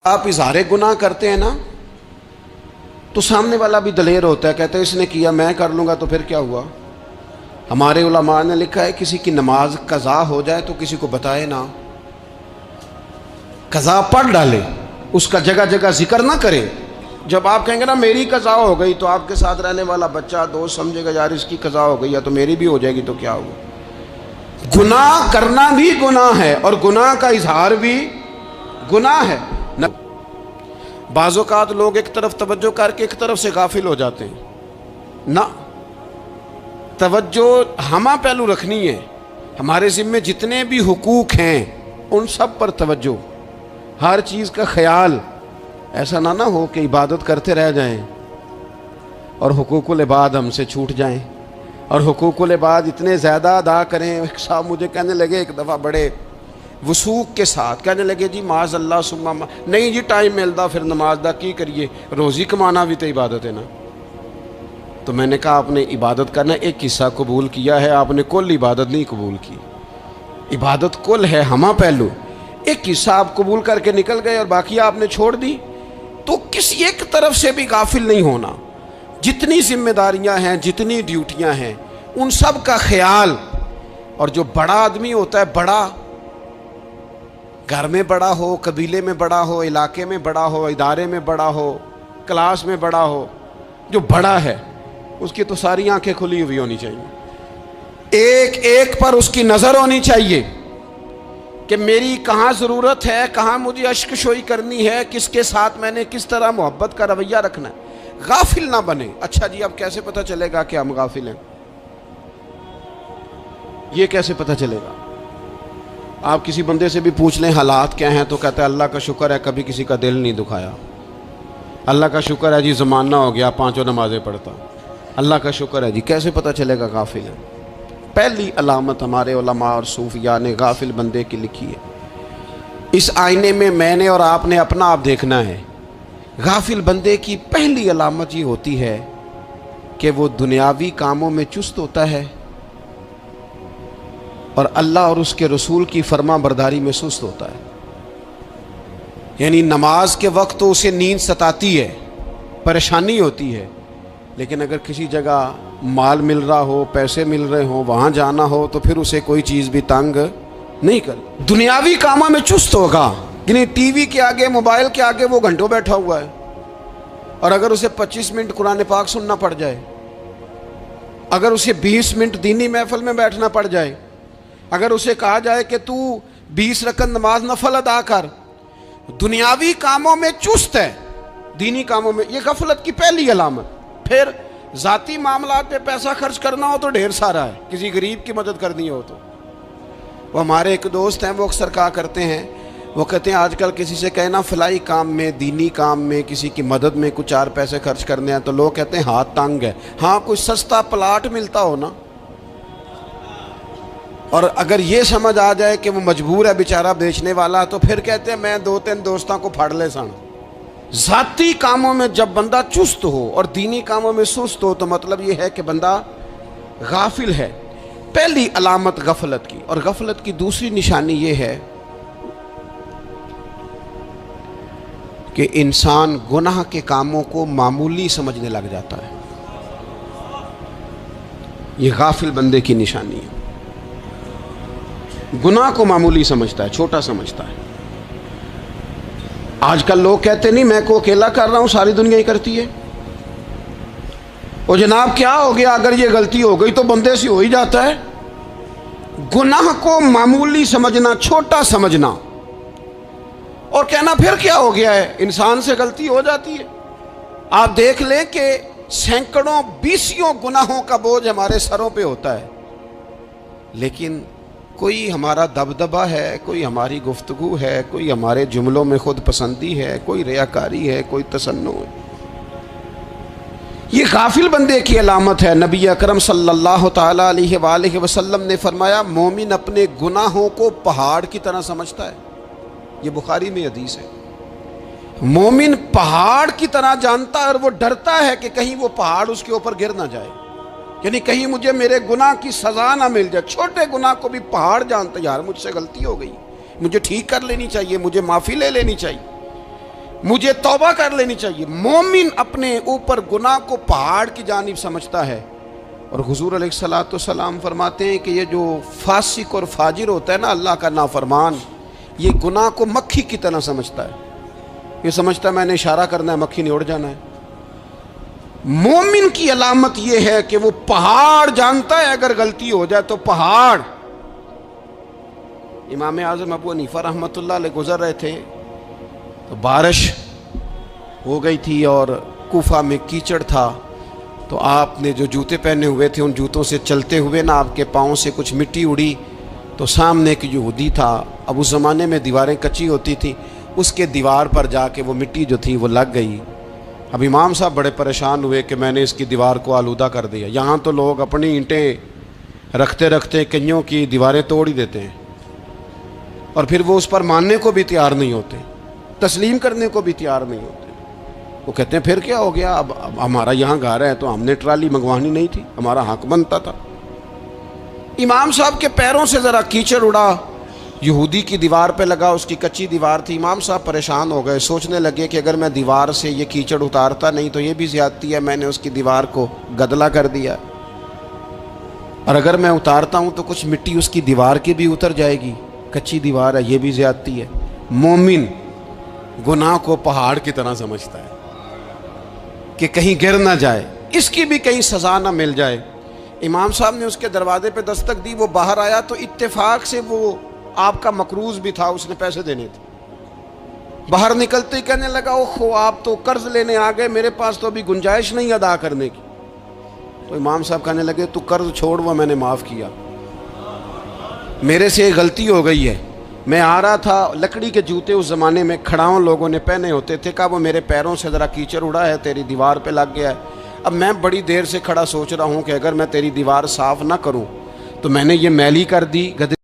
آپ اظہار گناہ کرتے ہیں نا تو سامنے والا بھی دلیر ہوتا ہے، کہتا ہے اس نے کیا میں کر لوں گا تو پھر کیا ہوا۔ ہمارے علماء نے لکھا ہے کسی کی نماز قضا ہو جائے تو کسی کو بتائے نہ، قضا پڑھ ڈالے، اس کا جگہ جگہ ذکر نہ کرے۔ جب آپ کہیں گے نا میری قضا ہو گئی تو آپ کے ساتھ رہنے والا بچہ دوست سمجھے گا یار اس کی قضا ہو گئی یا تو میری بھی ہو جائے گی تو کیا ہوگا۔ گناہ کرنا بھی گناہ ہے اور گناہ کا اظہار بھی گناہ ہے۔ بعض اوقات لوگ ایک طرف توجہ کر کے ایک طرف سے غافل ہو جاتے ہیں، نہ، توجہ ہمہ پہلو رکھنی ہے۔ ہمارے ذمے جتنے بھی حقوق ہیں ان سب پر توجہ، ہر چیز کا خیال، ایسا نہ ہو کہ عبادت کرتے رہ جائیں اور حقوق العباد ہم سے چھوٹ جائیں، اور حقوق العباد اتنے زیادہ ادا کریں۔ ایک صاحب مجھے کہنے لگے ایک دفعہ بڑے وثوق کے ساتھ کہنے لگے جی معاذ اللہ ثم نہیں جی ٹائم ملتا پھر نماز دا کی کریے، روزی کمانا بھی تو عبادت ہے نا۔ تو میں نے کہا آپ نے عبادت کرنا ایک حصہ قبول کیا ہے، آپ نے کل عبادت نہیں قبول کی۔ عبادت کل ہے، ہمہ پہلو، ایک حصہ آپ قبول کر کے نکل گئے اور باقی آپ نے چھوڑ دی۔ تو کسی ایک طرف سے بھی غافل نہیں ہونا، جتنی ذمہ داریاں ہیں، جتنی ڈیوٹیاں ہیں ان سب کا خیال۔ اور جو بڑا آدمی ہوتا ہے، بڑا گھر میں بڑا ہو، قبیلے میں بڑا ہو، علاقے میں بڑا ہو، ادارے میں بڑا ہو، کلاس میں بڑا ہو، جو بڑا ہے اس کی تو ساری آنکھیں کھلی ہوئی ہونی چاہیے، ایک ایک پر اس کی نظر ہونی چاہیے کہ میری کہاں ضرورت ہے، کہاں مجھے اشک شوئی کرنی ہے، کس کے ساتھ میں نے کس طرح محبت کا رویہ رکھنا ہے، غافل نہ بنے۔ اچھا جی اب کیسے پتہ چلے گا کہ ہم غافل ہیں؟ یہ کیسے پتہ چلے گا؟ آپ کسی بندے سے بھی پوچھ لیں حالات کیا ہیں تو کہتا ہے اللہ کا شکر ہے کبھی کسی کا دل نہیں دکھایا، اللہ کا شکر ہے جی زمانہ ہو گیا 5 نمازیں پڑھتا، اللہ کا شکر ہے جی۔ کیسے پتہ چلے گا غافل ہے؟ پہلی علامت ہمارے علماء اور صوفیاء نے غافل بندے کی لکھی ہے۔ اس آئینے میں نے اور آپ نے اپنا آپ دیکھنا ہے۔ غافل بندے کی پہلی علامت یہ ہوتی ہے کہ وہ دنیاوی کاموں میں چست ہوتا ہے اور اللہ اور اس کے رسول کی فرما برداری میں سست ہوتا ہے۔ یعنی نماز کے وقت تو اسے نیند ستاتی ہے، پریشانی ہوتی ہے، لیکن اگر کسی جگہ مال مل رہا ہو، پیسے مل رہے ہوں، وہاں جانا ہو تو پھر اسے کوئی چیز بھی تنگ نہیں کر۔ دنیاوی کاموں میں چست ہوگا، یعنی ٹی وی کے آگے، موبائل کے آگے وہ گھنٹوں بیٹھا ہوا ہے، اور اگر اسے 25 منٹ قرآن پاک سننا پڑ جائے، اگر اسے 20 منٹ دینی محفل میں بیٹھنا پڑ جائے، اگر اسے کہا جائے کہ تو 20 رکعت نماز نفل ادا کر، دنیاوی کاموں میں چست ہے، دینی کاموں میں، یہ غفلت کی پہلی علامت۔ پھر ذاتی معاملات پہ پیسہ خرچ کرنا ہو تو ڈھیر سارا ہے، کسی غریب کی مدد کرنی ہو تو۔ وہ ہمارے ایک دوست ہیں، وہ اکثر کہا کرتے ہیں، وہ کہتے ہیں آج کل کسی سے کہنا فلائی کام میں، دینی کام میں، کسی کی مدد میں کچھ 4 پیسے خرچ کرنے ہیں تو لوگ کہتے ہیں ہاتھ تنگ ہے۔ ہاں کوئی سستا پلاٹ ملتا ہو نا، اور اگر یہ سمجھ آ جائے کہ وہ مجبور ہے بیچارہ بیچنے والا، تو پھر کہتے ہیں میں 2-3 دوستوں کو پھاڑ لے سن۔ ذاتی کاموں میں جب بندہ چست ہو اور دینی کاموں میں سست ہو تو مطلب یہ ہے کہ بندہ غافل ہے۔ پہلی علامت غفلت کی۔ اور غفلت کی دوسری نشانی یہ ہے کہ انسان گناہ کے کاموں کو معمولی سمجھنے لگ جاتا ہے، یہ غافل بندے کی نشانی ہے۔ گناہ کو معمولی سمجھتا ہے، چھوٹا سمجھتا ہے۔ آج کل لوگ کہتے نہیں میں کو اکیلا کر رہا ہوں، ساری دنیا ہی کرتی ہے۔ اور جناب کیا ہو گیا اگر یہ غلطی ہو گئی تو بندے سے ہو ہی جاتا ہے۔ گناہ کو معمولی سمجھنا، چھوٹا سمجھنا اور کہنا پھر کیا ہو گیا ہے، انسان سے غلطی ہو جاتی ہے۔ آپ دیکھ لیں کہ سینکڑوں بیسیوں گناہوں کا بوجھ ہمارے سروں پہ ہوتا ہے، لیکن کوئی ہمارا دبدبہ ہے، کوئی ہماری گفتگو ہے، کوئی ہمارے جملوں میں خود پسندی ہے، کوئی ریاکاری ہے، کوئی تصنع ہے۔ یہ غافل بندے کی علامت ہے۔ نبی اکرم صلی اللہ تعالی علیہ وآلہ وسلم نے فرمایا مومن اپنے گناہوں کو پہاڑ کی طرح سمجھتا ہے، یہ بخاری میں حدیث ہے۔ مومن پہاڑ کی طرح جانتا ہے اور وہ ڈرتا ہے کہ کہیں وہ پہاڑ اس کے اوپر گر نہ جائے، یعنی کہیں مجھے میرے گناہ کی سزا نہ مل جائے۔ چھوٹے گناہ کو بھی پہاڑ جانتا ہے، یار مجھ سے غلطی ہو گئی، مجھے ٹھیک کر لینی چاہیے، مجھے معافی لے لینی چاہیے۔ مجھے توبہ کر لینی چاہیے۔ مومن اپنے اوپر گناہ کو پہاڑ کی جانب سمجھتا ہے، اور حضور علیہ الصلوۃ والسلام فرماتے ہیں کہ یہ جو فاسق اور فاجر ہوتا ہے نا، اللہ کا نافرمان، یہ گناہ کو مکھی کی طرح سمجھتا ہے۔ یہ سمجھتا ہے میں نے اشارہ کرنا ہے، مکھی نے اڑ جانا ہے۔ مومن کی علامت یہ ہے کہ وہ پہاڑ جانتا ہے، اگر غلطی ہو جائے تو پہاڑ۔ امام اعظم ابو حنیفہ رحمۃ اللہ علیہ گزر رہے تھے تو بارش ہو گئی تھی اور کوفہ میں کیچڑ تھا، تو آپ نے جو جوتے پہنے ہوئے تھے ان جوتوں سے چلتے ہوئے نا آپ کے پاؤں سے کچھ مٹی اڑی، تو سامنے ایک یہودی تھا، اب اس زمانے میں دیواریں کچی ہوتی تھی، اس کے دیوار پر جا کے وہ مٹی جو تھی وہ لگ گئی۔ اب امام صاحب بڑے پریشان ہوئے کہ میں نے اس کی دیوار کو آلودہ کر دیا۔ یہاں تو لوگ اپنی اینٹیں رکھتے رکھتے کئیوں کی دیواریں توڑ ہی دیتے ہیں، اور پھر وہ اس پر ماننے کو بھی تیار نہیں ہوتے، تسلیم کرنے کو بھی تیار نہیں ہوتے۔ وہ کہتے ہیں پھر کیا ہو گیا، اب ہمارا یہاں گھر ہے تو ہم نے ٹرالی منگوانی نہیں تھی، ہمارا حق بنتا تھا۔ امام صاحب کے پیروں سے ذرا کیچڑ اڑا، یہودی کی دیوار پہ لگا، اس کی کچی دیوار تھی۔ امام صاحب پریشان ہو گئے، سوچنے لگے کہ اگر میں دیوار سے یہ کیچڑ اتارتا نہیں تو یہ بھی زیادتی ہے، میں نے اس کی دیوار کو گدلا کر دیا، اور اگر میں اتارتا ہوں تو کچھ مٹی اس کی دیوار کی بھی اتر جائے گی، کچی دیوار ہے، یہ بھی زیادتی ہے۔ مومن گناہ کو پہاڑ کی طرح سمجھتا ہے کہ کہیں گر نہ جائے، اس کی بھی کہیں سزا نہ مل جائے۔ امام صاحب نے اس کے دروازے پہ دستک دی، وہ باہر آیا تو اتفاق سے وہ آپ کا مقروض بھی تھا، اس نے پیسے دینے تھے۔ باہر نکلتے ہی کہنے لگا اوہو آپ تو قرض لینے آ گئے، میرے پاس تو ابھی گنجائش نہیں ادا کرنے کی۔ تو امام صاحب کہنے لگے تو قرض چھوڑ، وہ میں نے معاف کیا، میرے سے غلطی ہو گئی ہے۔ میں آ رہا تھا، لکڑی کے جوتے اس زمانے میں کھڑاؤں لوگوں نے پہنے ہوتے تھے، کہا وہ میرے پیروں سے ذرا کیچڑ اڑا ہے، تیری دیوار پہ لگ گیا ہے۔ اب میں بڑی دیر سے کھڑا سوچ رہا ہوں کہ اگر میں تیری دیوار صاف نہ کروں تو میں نے یہ میلی کر دی، گدے